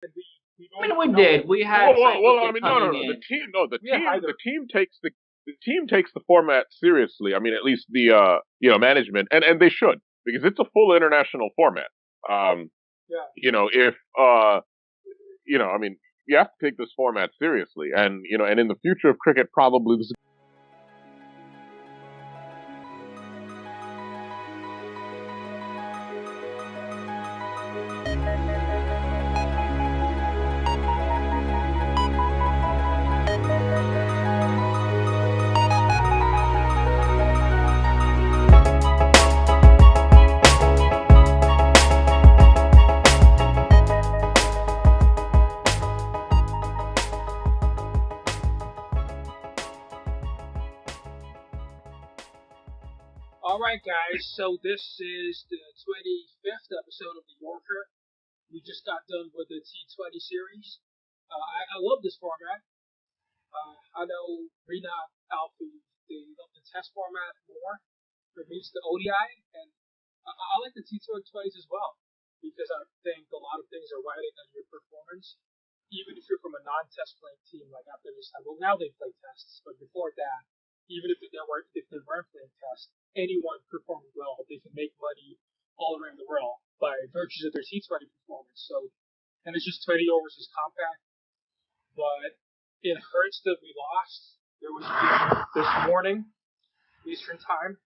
I mean, we did. We had I mean, no, coming no, no. in. The team takes the format seriously. I mean, at least the management, and they should, because it's a full international format. If I mean, you have to take this format seriously, and and in the future of cricket, probably this. Alright, guys, so this is the 25th episode of The Yorker. We just got done with the T20 series. I love this format. I know Rinat, Alfie, they love the test format more. For me, it's the ODI, and I like the T20s as well, because I think a lot of things are riding on your performance. Even if you're from a non-test playing team, like after this time, well, now they play tests, but before that, even if they weren't playing tests, anyone performing well, they can make money all around the world by virtue of their T20 performance. So, and it's just 20 overs is compact, but it hurts that we lost. There was a game this morning, Eastern time,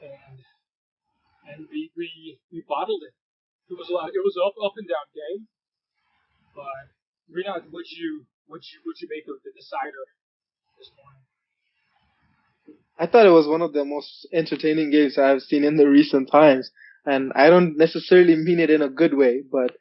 and we bottled it. It was up and down game, but Rinat, would you make of the decider this morning? I thought it was one of the most entertaining games I've seen in the recent times, and I don't necessarily mean it in a good way, but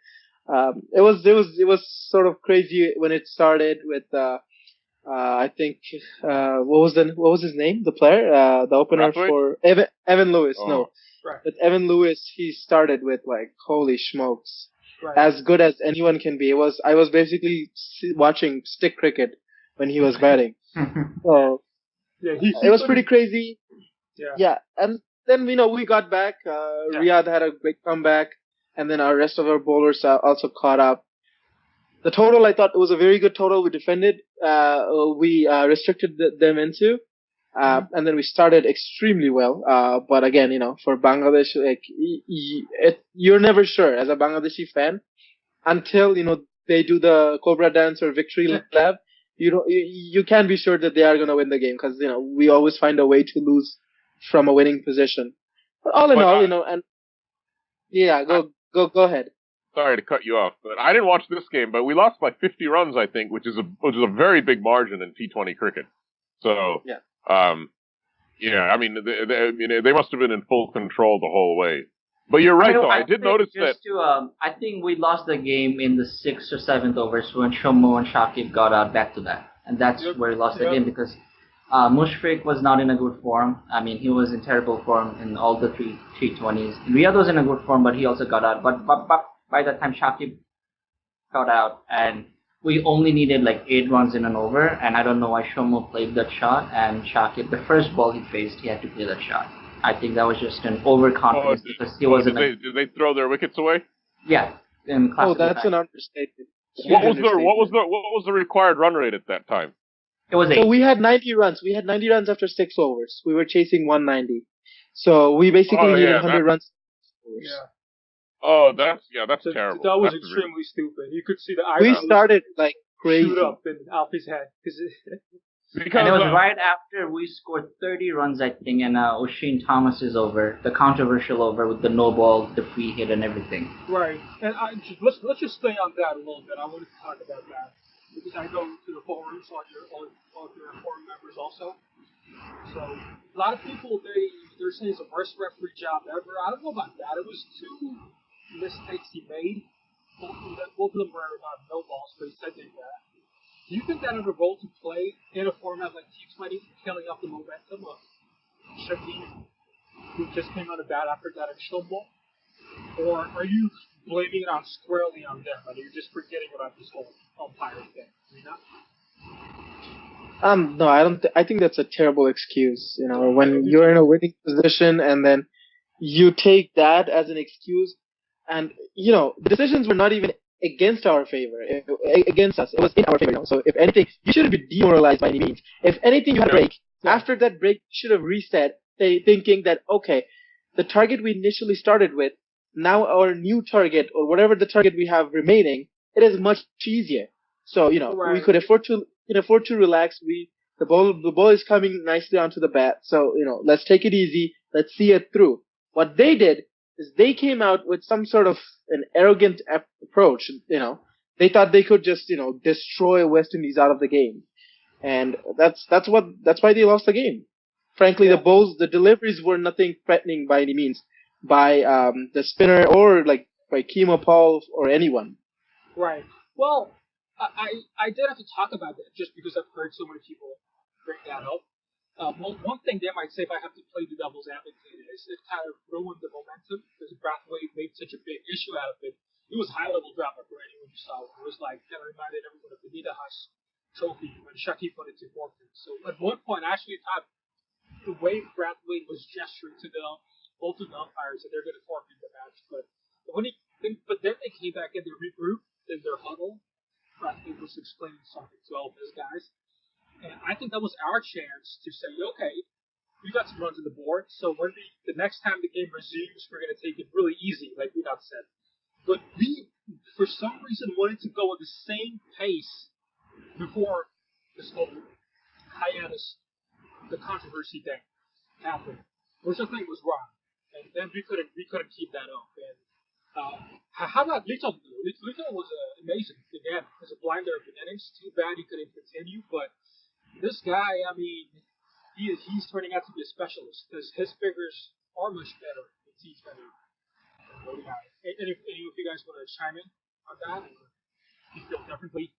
it was sort of crazy when it started with I think what was his name, the player, the opener for Evan Lewis. Oh, no, right. But Evan Lewis, he started with like holy smokes, Right. as good as anyone can be. I was basically watching stick cricket when he was batting. So. Yeah, it was pretty crazy. Yeah. And then we got back. Riyadh had a great comeback, and then our rest of our bowlers also caught up. The total, I thought, was a very good total. We defended. We restricted them into, and then we started extremely well. But again, for Bangladesh, like you're never sure as a Bangladeshi fan until they do the Cobra dance or victory lap. You can't be sure that they are going to win the game, because we always find a way to lose from a winning position. But all in all, and yeah, go ahead. Sorry to cut you off, but I didn't watch this game. But we lost by 50 runs, I think, which is a very big margin in T20 cricket. So I mean, they must have been in full control the whole way. But you're right, though. I did notice that. I think we lost the game in the 6th or 7th overs when Shomo and Shakib got out back to that. And that's where we lost the game, because Mushfiq was not in a good form. I mean, he was in terrible form in all the T20s. Riyadh was in a good form, but he also got out. But by that time, Shakib got out, and we only needed like 8 runs in an over. And I don't know why Shomo played that shot, and Shakib, the first ball he faced, he had to play that shot. I think that was just an overconfidence because he wasn't. Did they throw their wickets away? Yeah. That's an understatement. What was the required run rate at that time? It was 8. So we had 90 runs. We had 90 runs after 6 overs. We were chasing 190. So we basically needed 100 runs. Yeah. Oh, that's terrible. That was that's extremely stupid. You could see the eyebrows. We started like crazy. Shoot up in Alfie's head and it was right after we scored 30 runs, I think, and O'Shane Thomas is over, the controversial over with the no ball, the free hit, and everything. Right, and let's just stay on that a little bit. I wanted to talk about that because I go to the forums on your forum members also. So a lot of people they're saying it's the worst referee job ever. I don't know about that. It was 2 mistakes he made. Both of them were not no balls, but he said they were. Do you think that had a role to play in a format like T20, killing off the momentum of Shakib, who just came out of bat after that additional ball? Or are you blaming it squarely on them, and you're just forgetting about this whole umpire thing? No, I don't. I think that's a terrible excuse. When you're in a winning position and then you take that as an excuse, and decisions were not even against our favor, against us. It was in our favor. So if anything, you shouldn't be demoralized by any means. If anything, you had a break. After that break, you should have reset, thinking that, okay, the target we initially started with, now our new target, or whatever the target we have remaining, it is much easier. So, we could afford to relax. The ball is coming nicely onto the bat. So, let's take it easy. Let's see it through. What they did is they came out with some sort of an arrogant approach. They thought they could just, destroy West Indies out of the game. And that's why they lost the game. Frankly, the deliveries were nothing threatening by any means by the spinner or by Kimo Paul or anyone. Right. Well, I did have to talk about that just because I've heard so many people bring that up. One thing they might say, if I have to play the devil's advocate, is it kind of ruined the momentum because Brathwaite made such a big issue out of it. It was high-level drama for anyone who saw it. It was kind of reminded everyone of the Nita Haas trophy when Shaki put it to forfeit. So at one point, I actually thought the way Brathwaite was gesturing to both of the umpires that they're going to forfeit the match. But then they came back and they regrouped in their huddle. Brathwaite was explaining something to all of his guys. And I think that was our chance to say, okay, we got some runs on the board, so the next time the game resumes, we're going to take it really easy, like Rinat said. But we, for some reason, wanted to go at the same pace before this whole hiatus, the controversy thing happened, which I think was wrong. And then we couldn't keep that up. And how about Lito? Lito was amazing again as a blinder of the innings. Too bad he couldn't continue, but this guy, I mean, he's turning out to be a specialist because his figures are much better in T20. Any of you guys want to chime in on that? Or you feel differently?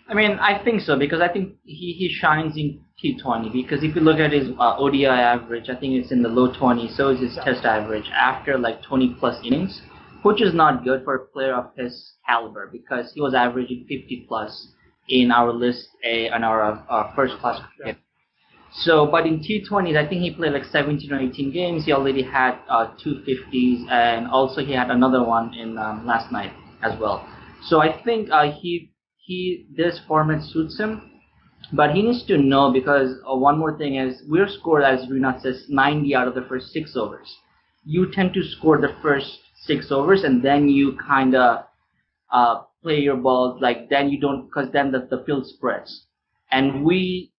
I mean, I think so because I think he shines in T20 because if you look at his ODI average, I think it's in the low 20s. So is his Test average after 20 plus innings, which is not good for a player of his caliber because he was averaging 50 plus in our list on our first class cricket. So, but in T20s, I think he played 17 or 18 games. He already had 250s, and also he had another one in last night as well. So I think this format suits him, but he needs to know because one more thing is we're scored, as Rinat says, 90 out of the first 6 overs. You tend to score the first 6 overs, and then you kind of play your balls then you don't, because then the field spreads. And we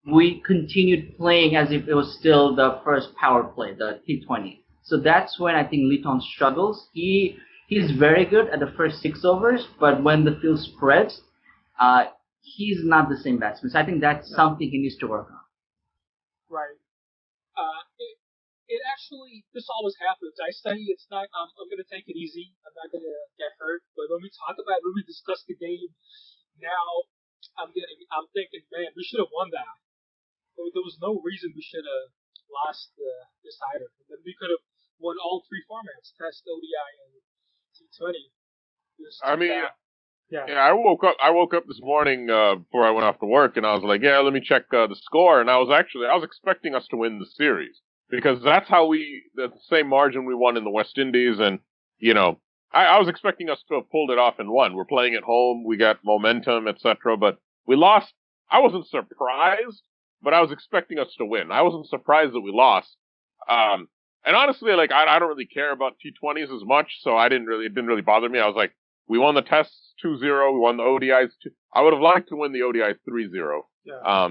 continued playing as if it was still the first power play, the T20. So that's when I think Liton struggles. He's very good at the first 6 overs, but when the field spreads, he's not the same batsman. So I think that's something he needs to work on. Right. It actually, this always happens. I say it's not, I'm going to take it easy. I'm not going to get hurt. But when we discuss the game now, I'm thinking, man, we should have won that. There was no reason we should have lost this either. And then we could have won all 3 formats, Test, ODI, and T20. I mean, I woke up this morning before I went off to work, and I was like, yeah, let me check the score. And I was expecting us to win the series. Because that's the same margin we won in the West Indies, and, I was expecting us to have pulled it off and won. We're playing at home, we got momentum, etc., but we lost. I wasn't surprised, but I was expecting us to win. I wasn't surprised that we lost. And honestly, I don't really care about T20s as much, so it didn't really bother me. I was like, we won the tests 2-0, we won the ODIs 2. I would have liked to win the ODIs 3-0. Yeah.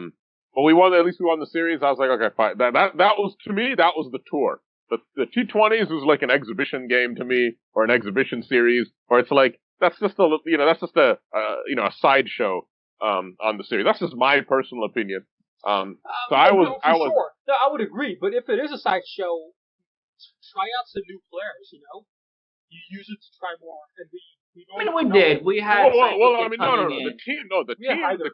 But at least we won the series. I was like, okay, fine. That was, to me, that was the tour. The T20s was like an exhibition game to me, or an exhibition series, or it's that's just a sideshow, on the series. That's just my personal opinion. So I was. Sure. No, I would agree, but if it is a sideshow, try out some new players, You use it to try more, and we did. We had. Well, I mean, no. The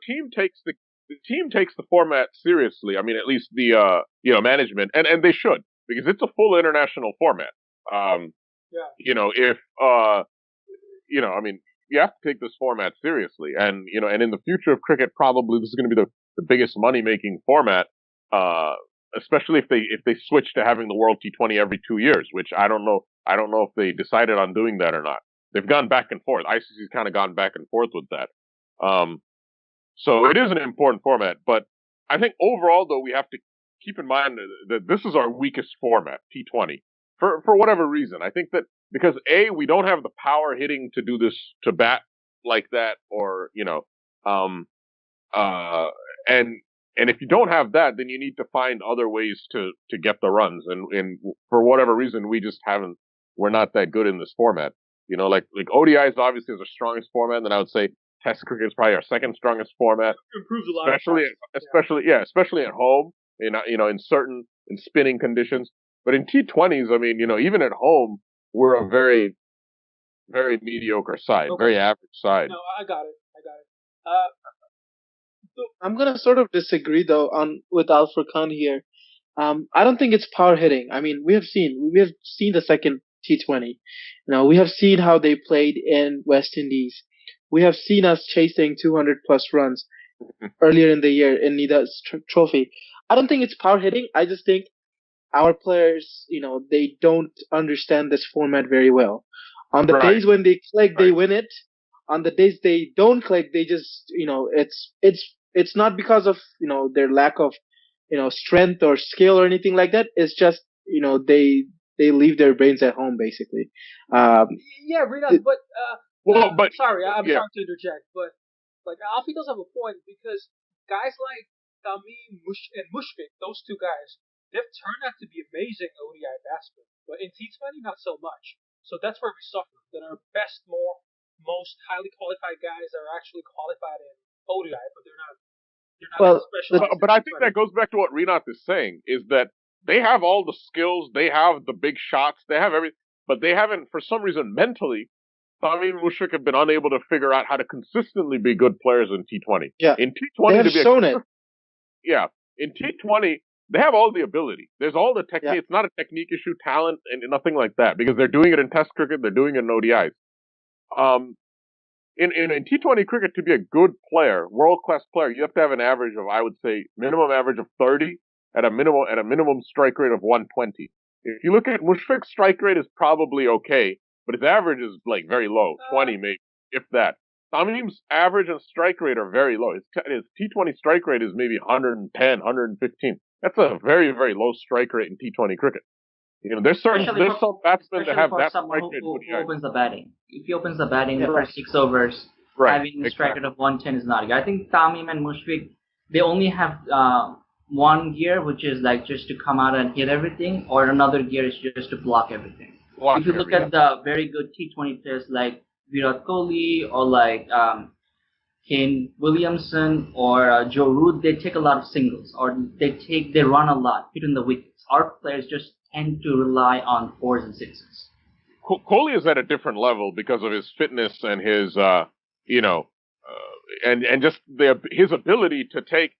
team takes the format seriously. I mean, at least the management, and they should, because it's a full international format. I mean, you have to take this format seriously, and in the future of cricket, probably this is going to be the biggest money making format. Especially if they switch to having the World T20 every 2 years, which I don't know if they decided on doing that or not. they've gone back and forth. ICC's kind of gone back and forth with that. So it is an important format, but I think overall though we have to keep in mind that this is our weakest format, T20, for whatever reason. I think that because we don't have the power hitting to do this, to bat like that, or, and if you don't have that, then you need to find other ways to get the runs. And for whatever reason, we're not that good in this format. Like ODIs obviously is our strongest format, and then I would say Test cricket is probably our second strongest format. It improves a lot. Especially at home, in spinning conditions. But in T20s, I mean, even at home, we're a very, very mediocre side, very average side. No, I got it. I'm gonna sort of disagree though with Alfred Khan here. I don't think it's power hitting. I mean, we have seen the second T20. We have seen how they played in West Indies. We have seen us chasing 200 plus runs earlier in the year in Nida's trophy. I don't think it's power hitting. I just think our players, they don't understand this format very well. On the days when they click, they win it. On the days they don't click, they just, it's not because of, their lack of, strength or skill or anything like that. It's just, they leave their brains at home, basically. Rinat, but sorry, I'm sorry to interject, but like Alfie does have a point, because guys like Tamim and Mushfiq, those two guys, they've turned out to be amazing ODI batsmen, but in T20 not so much. So that's where we suffer. That our most highly qualified guys are actually qualified in ODI, but they're not special. But I think that goes back to what Rinat is saying, is that they have all the skills, they have the big shots, they have everything, but they haven't, for some reason, mentally, Tamim and Mushfiq have been unable to figure out how to consistently be good players in T20. Yeah. In T20, they have shown it. Yeah. In T20, they have all the ability. There's all the technique. Yeah. It's not a technique issue, talent, and nothing like that, because they're doing it in Test cricket, they're doing it in ODIs. In T20 cricket, to be a good player, world-class player, you have to have an average of, I would say, minimum average of 30 at a minimum strike rate of 120. If you look at Mushfiq's strike rate is probably okay, but his average is like very low, 20 maybe, if that. Tamim's average and strike rate are very low. His T20 strike rate is maybe 110, 115. That's a very, very low strike rate in T20 cricket. There's some batsmen that have that strike rate. Who opens the batting. If he opens the batting the first 6 overs, having a strike rate of 110 is not good. I think Tamim and Mushfiq, they only have one gear, which is like just to come out and hit everything, or another gear is just to block everything. If you look at the very good T20 players like Virat Kohli or like Kane Williamson or Joe Root, they take a lot of singles, or they run a lot, hitting the wickets. Our players just tend to rely on 4s and 6s. Kohli is at a different level because of his fitness and his, and just his ability to take.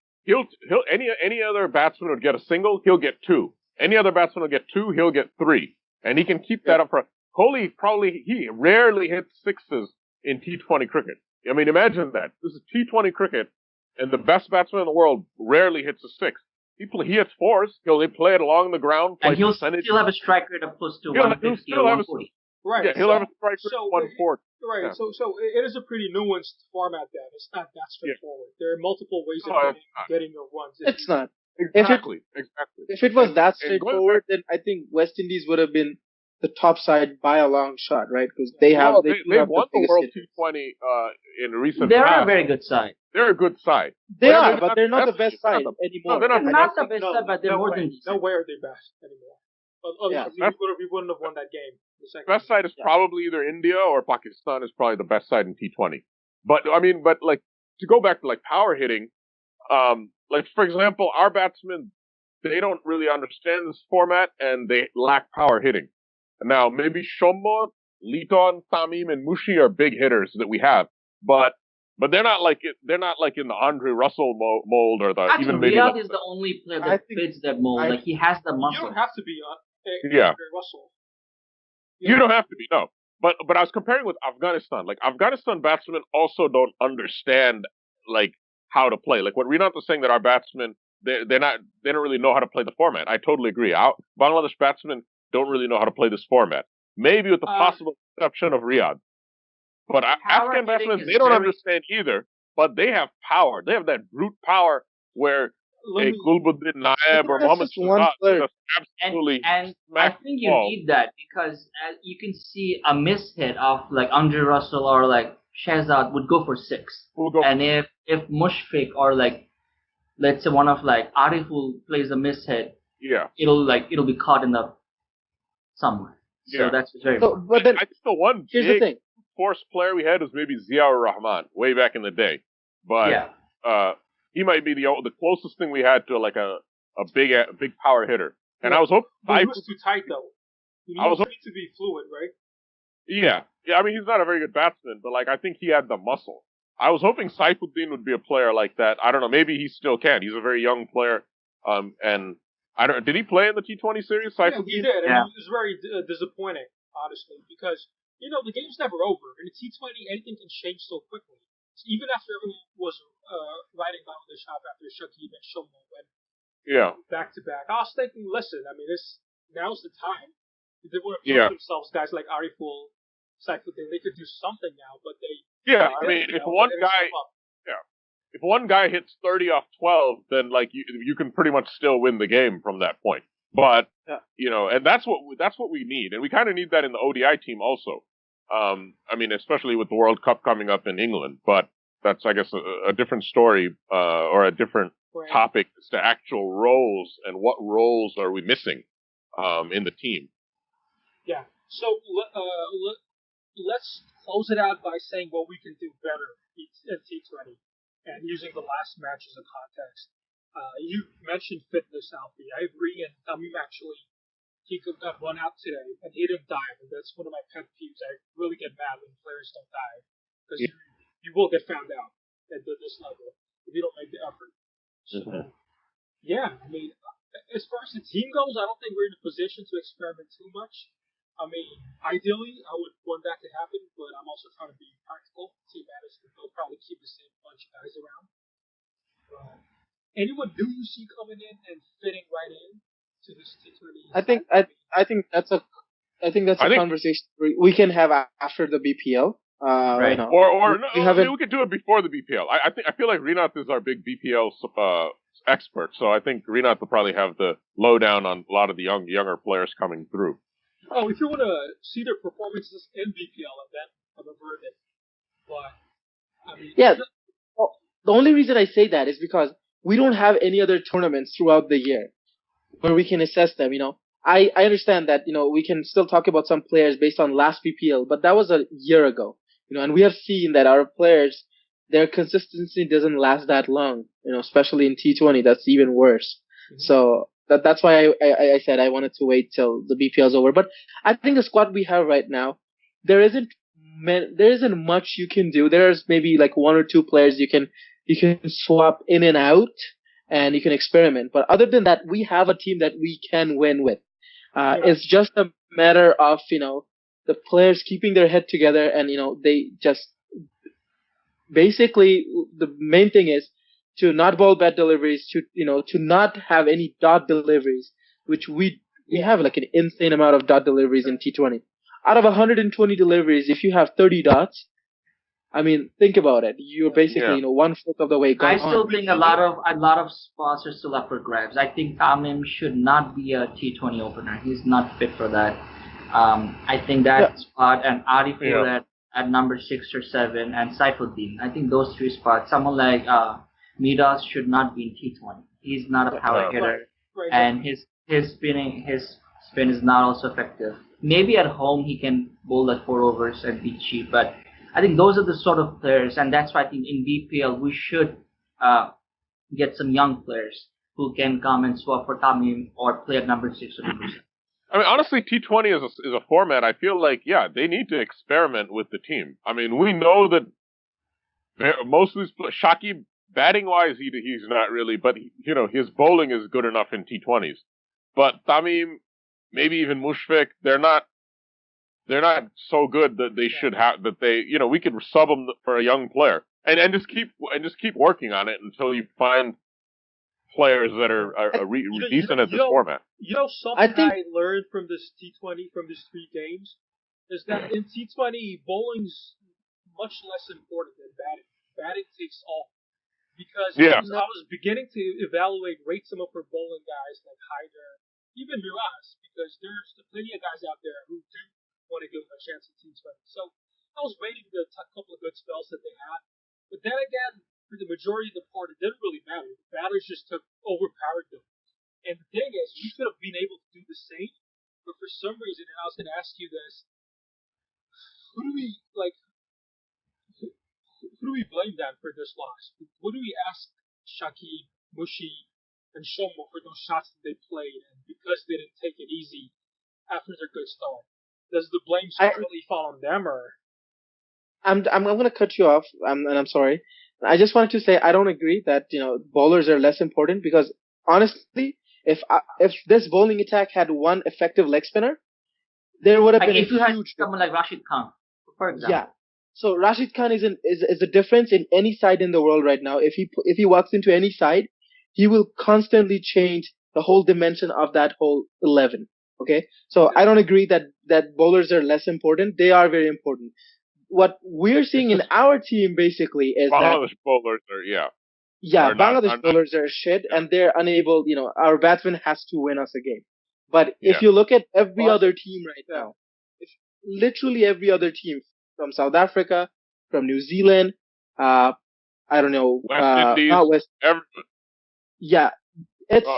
Any other batsman would get a single, he'll get 2. Any other batsman will get 2, he'll get 3. And he can keep that up for Kohli. He rarely hits 6s in T20 cricket. I mean, imagine that. This is T20 cricket, and the best batsman in the world rarely hits a 6. He hits 4s. He'll play it along the ground. And he'll still have a strike rate of close to 150 or 140. Right. Yeah, he'll have a strike rate of 140. Right. Yeah. So it is a pretty nuanced format then. It's not that straightforward. There are multiple ways of getting your runs. It's not. Exactly. If it was that straightforward, then I think West Indies would have been the top side by a long shot, right? Because they've won the World T20 in recent. They're a very good side. They're a good side. They are, but they're not the best side anymore. No, they're not the best side, but they're more than decent. No way are they best anymore. We wouldn't have won that game. The best side is probably either India or Pakistan is probably the best side in T20. But like to go back to like power hitting, like for example, our batsmen, they don't really understand this format and they lack power hitting. Now maybe Shombo, Liton, Tamim, and Mushi are big hitters that we have, but they're not like in the Andre Russell mold or the actually, even maybe. Riyad is the only player that fits that mold. Like he has the muscle. You don't have to be Andre Russell. You don't have to be, no. But I was comparing with Afghanistan. Like Afghanistan batsmen also don't understand like how to play. Like what Rinat was saying that our batsmen they don't really know how to play the format. I totally agree. Bangladesh batsmen don't really know how to play this format. Maybe with the possible exception of Riyad. But Power Afghan hitting batsmen, is they don't very understand either. But they have power. They have that brute power where Let a me. Gulbuddin I Naib think or that's Mohammad just one Shahzad player. just and absolutely I smack think the you ball. need that because you can see a mishit of like Andre Russell or like Shehzad would go for 6, We'll go and if Mushfiq or like let's say one of like Ariful plays a mishit, yeah. it'll be caught in the somewhere. So Yeah. that's very So, important. but then I think the one here's the big thing. force player we had was maybe Ziaur Rahman way back in the day, but Yeah. he might be the closest thing we had to like a big power hitter. And Yeah. I was hoping But he was too tight though. You I was need to be fluid, right? yeah. I mean, he's not a very good batsman, but like I think he had the muscle. I was hoping Saifuddin would be a player like that. I don't know. Maybe he still can. He's a very young player. And I don't. Did he play in the T20 series? Yeah, Saifuddin? he did, and Yeah. it was very disappointing, honestly, because the game's never over. In the T20, anything can change so quickly. So even after everyone was riding Bangladesh off after Shakib and Shomo went Yeah. back to back, I was thinking, listen, I mean, now's the time. They would have Yeah. proved themselves, guys like Ariful, Saifuddin. They could do something now, but they. Yeah. They I mean, didn't, if one they didn't guy. step up. Yeah. If one guy hits 30 off 12, then like you can pretty much still win the game from that point. But and that's what we need, and we kind of need that in the ODI team also. I mean, especially with the World Cup coming up in England. But that's, I guess, a different story or a different topic as to actual roles and what roles are we missing in the team. Yeah. So let's close it out by saying what we can do better in T20, and using the last match as a context. You mentioned fitness, Alfie. I agree, and Tamim actually, he got run out today, and he didn't dive, and that's one of my pet peeves. I really get mad when players don't dive, because you will get found out at this level if you don't make the effort. So, yeah, I mean, as far as the team goes, I don't think we're in a position to experiment too much. I mean, ideally, I would want that to happen, but I'm also trying to be practical. Team management will probably keep the same bunch of guys around. Anyone do you see coming in and fitting right in to this T20? I think that's a conversation we can have after the BPL. Right. We could do it before the BPL. I feel like Rinat is our big BPL expert, so I think Rinat will probably have the lowdown on a lot of the younger players coming through. Oh, if you want to see their performances in BPL, and then have a verdict. But I mean, the only reason I say that is because we don't have any other tournaments throughout the year where we can assess them. I understand that we can still talk about some players based on last BPL, but that was a year ago. And we have seen that our players, their consistency doesn't last that long. Especially in T20, that's even worse. Mm-hmm. So that's why I said I wanted to wait till the BPL is over. But I think the squad we have right now, there isn't much you can do. There's maybe like one or two players you can swap in and out, and you can experiment. But other than that, we have a team that we can win with. It's just a matter of the players keeping their head together, and they just basically the main thing is to not bowl bad deliveries, to not have any dot deliveries, which we have like an insane amount of dot deliveries in T20. Out of 120 deliveries, if you have 30 dots, I mean, think about it. You're basically 1/4 of the way gone. I still think a lot of spots are still up for grabs. I think Tamim should not be a T20 opener. He's not fit for that. I think that spot and Ariful at number 6 or 7 and Saifuddin. I think those 3 spots. Someone like Midas should not be in T20. He's not a power hitter, and his spin is not also effective. Maybe at home he can bowl at 4 overs and be cheap, but I think those are the sort of players, and that's why I think in BPL we should get some young players who can come and swap for Tamim or play at number 6 or number 7. I mean, honestly, T20 is a format. I feel like, they need to experiment with the team. I mean, we know that most of these Shakib, batting-wise, he's not really, but his bowling is good enough in T20s. But Tamim, maybe even Mushfiq, they're not so good that they should have that they we could sub them for a young player and just keep working on it until you find players that are decent at this format. Something I learned from this T20 from these 3 games is that in T20 bowling's much less important than batting. Batting takes all. Because Yeah. I was beginning to rate some of her bowling guys like Hyder, even Miraz, because there's plenty of guys out there who do want to give them a chance at T20. So I was rating the couple of good spells that they had. But then again, for the majority of the part, it didn't really matter. The batters just overpowered them. And the thing is, we could have been able to do the same, but for some reason, and I was going to ask you this, who do we blame then for this loss? What do we ask Shakib, Mushi, and Shomo for those shots that they played, and because they didn't take it easy after their good start? Does the blame really fall on them, or? I'm going to cut you off, and I'm sorry. I just wanted to say I don't agree that bowlers are less important, because honestly, if this bowling attack had one effective leg spinner, there would have been if you had huge someone like Rashid Khan, for example. Yeah. So Rashid Khan is a difference in any side in the world right now. If he walks into any side, he will constantly change the whole dimension of that whole 11. Okay? So I don't agree that bowlers are less important. They are very important. What we're seeing in our team basically is Bangladesh bowlers are Bangladesh bowlers are shit, and they're unable. Our batsman has to win us a game. But if you look at every other team right now, literally every other team from South Africa, from New Zealand, I don't know, West Indies, not West. Yeah, it's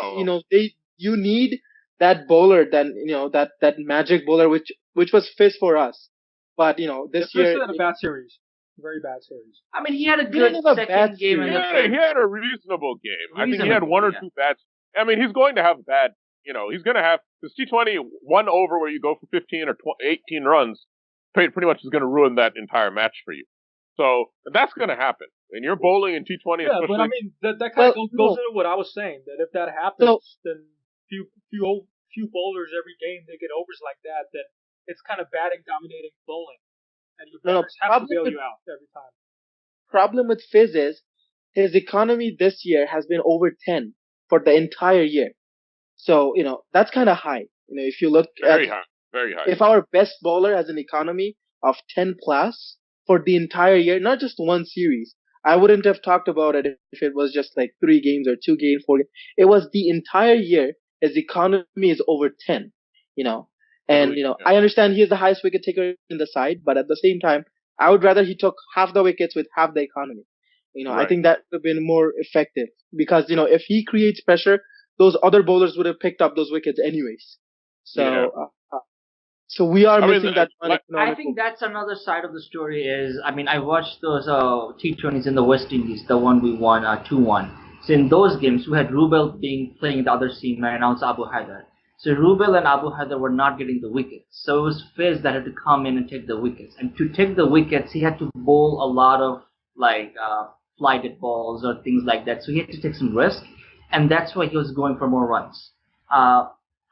you need that bowler, that magic bowler, which was Fizz for us. But this year Fizz had a bad series, very bad series. I mean, he had a good second game. He had a reasonable game. I think he had one or two bad. I mean, he's going to have bad. He's going to have this T20 one over where you go for 15 or 18 runs. Pretty much is going to ruin that entire match for you. So that's going to happen. And you're bowling in T20. Yeah, but I mean that kind of goes into what I was saying. That if that happens, then few bowlers every game they get overs like that. That it's kind of batting dominating bowling, and your batters have to bail you out every time. Problem with Fizz is his economy this year has been over 10 for the entire year. So that's kind of high. If you look very high. If our best bowler has an economy of 10 plus for the entire year, not just one series, I wouldn't have talked about it if it was just like 3 games or 2 games, 4 games. It was the entire year. His economy is over 10, and I understand he is the highest wicket taker in the side, but at the same time, I would rather he took half the wickets with half the economy. I think that would have been more effective, because if he creates pressure, those other bowlers would have picked up those wickets anyways. So. So we are missing that one. I think that's another side of the story is, I watched those T20s in the West Indies, the one we won 2-1. So in those games, we had Rubel playing the other seamer and also Abu Haider. So Rubel and Abu Haider were not getting the wickets. So it was Fizz that had to come in and take the wickets. And to take the wickets, he had to bowl a lot of flighted balls or things like that. So he had to take some risk. And that's why he was going for more runs.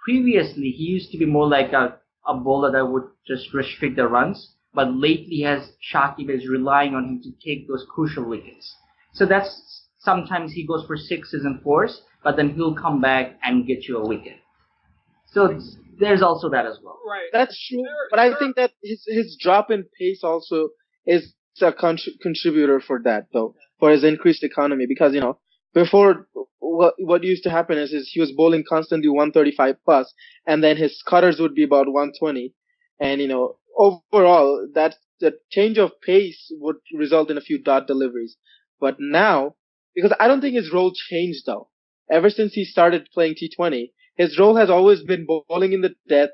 Previously, he used to be more like a bowler that would just restrict the runs, but lately Shakib is relying on him to take those crucial wickets. So that's sometimes he goes for 6s and 4s, but then he'll come back and get you a wicket. So there's also that as well. Right. That's true, but I think that his drop in pace also is a contributor for that, though, for his increased economy, because before, what used to happen is he was bowling constantly 135 plus, and then his cutters would be about 120, and overall that the change of pace would result in a few dot deliveries. But now, because I don't think his role changed though, ever since he started playing T20, his role has always been bowling in the death,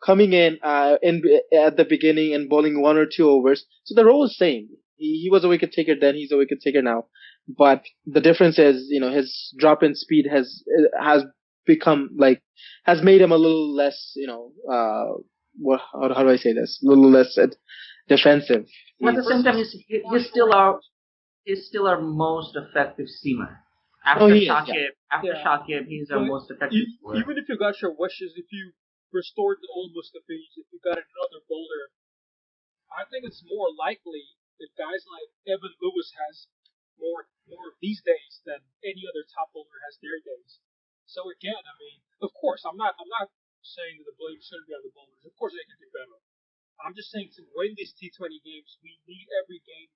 coming in at the beginning and bowling 1 or 2 overs. So the role is same. He was a wicket taker then, he's a wicket taker now. But the difference is, his drop in speed has become has made him a little less, how do I say this? A little less defensive. But at the same time, he's still our most effective seamer. After Shakib, he's our most effective bowler. Even if you got your wishes, if you restored the old Mustafis, if you got another bowler, I think it's more likely that guys like Evan Lewis has more these days than any other top bowler has their days. So again, of course, I'm not saying that the blame shouldn't be on the bowlers. Of course, they can do better. I'm just saying to win these T20 games, we need every game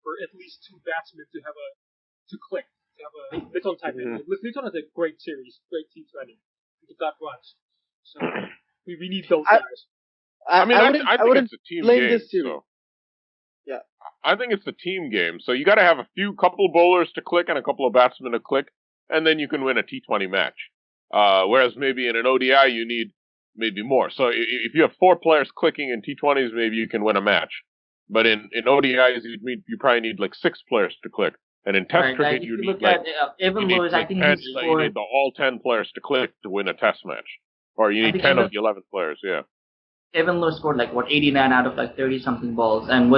for at least two batsmen to have to click, to have a Litton type in. Litton has a great series, great T20. He got runs. So we need those guys. I think it's a team game. This series. So. Yeah. I think it's a team game. So you got to have a couple bowlers to click and a couple of batsmen to click, and then you can win a T20 match. Whereas maybe in an ODI you need maybe more. So if you have 4 players clicking in T20s, maybe you can win a match. But in ODIs, you probably need like 6 players to click. And in Test cricket, you need Evan Lewis, I think you need all 10 players to click to win a Test match. Or you need 10 of the 11 players, yeah. Evan Lewis scored 89 out of 30-something balls. And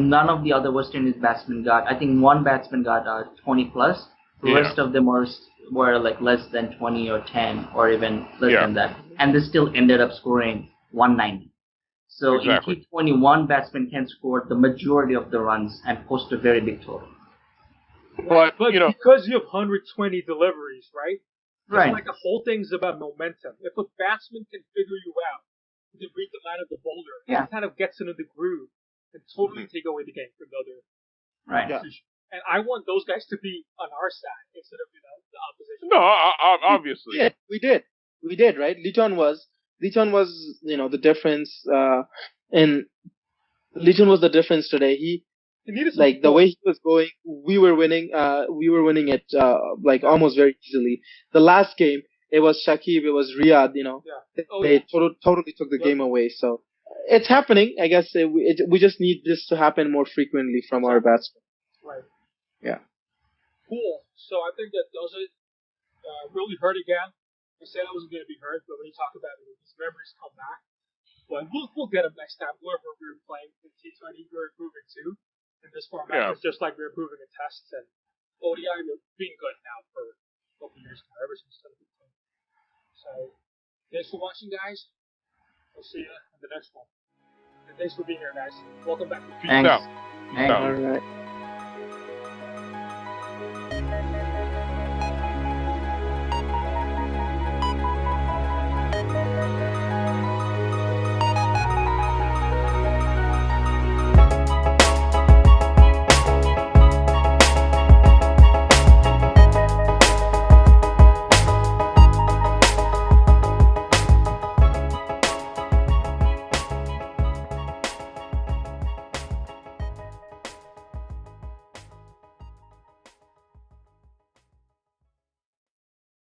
none of the other West Indies batsmen got, I think one batsman got 20 plus. The rest of them were less than 20 or 10 or even less than that. And they still ended up scoring 190. So in T20, one batsman can score the majority of the runs and post a very big total. But because you have 120 deliveries, right? Right. It's the whole thing's about momentum. If a batsman can figure you out, to read the line of the bowler, it kind of gets into the groove and totally take away the game from the other. Right. Yeah. And I want those guys to be on our side instead of the opposition. No, obviously. Yeah, we did, right? Litton was the difference. And Litton was the difference today. He needed the way he was going, we were winning. We were winning it almost very easily. The last game, it was Shakib, it was Riyad. They totally took the game away. So it's happening. I guess we just need this to happen more frequently from our batsmen. Right. Yeah. Cool. So I think that does it. Really hurt again. I said I wasn't going to be hurt, but when you talk about it, these memories come back. But we'll get them next time. Whoever we were playing in T20, we're improving too. In this format, it's just like we're improving in tests and ODI. We're being good now for a couple years now, ever since 2015. So thanks for watching, guys. We'll see you in the next one. And thanks for being here, guys. Welcome back. Peace out. Thanks. All right.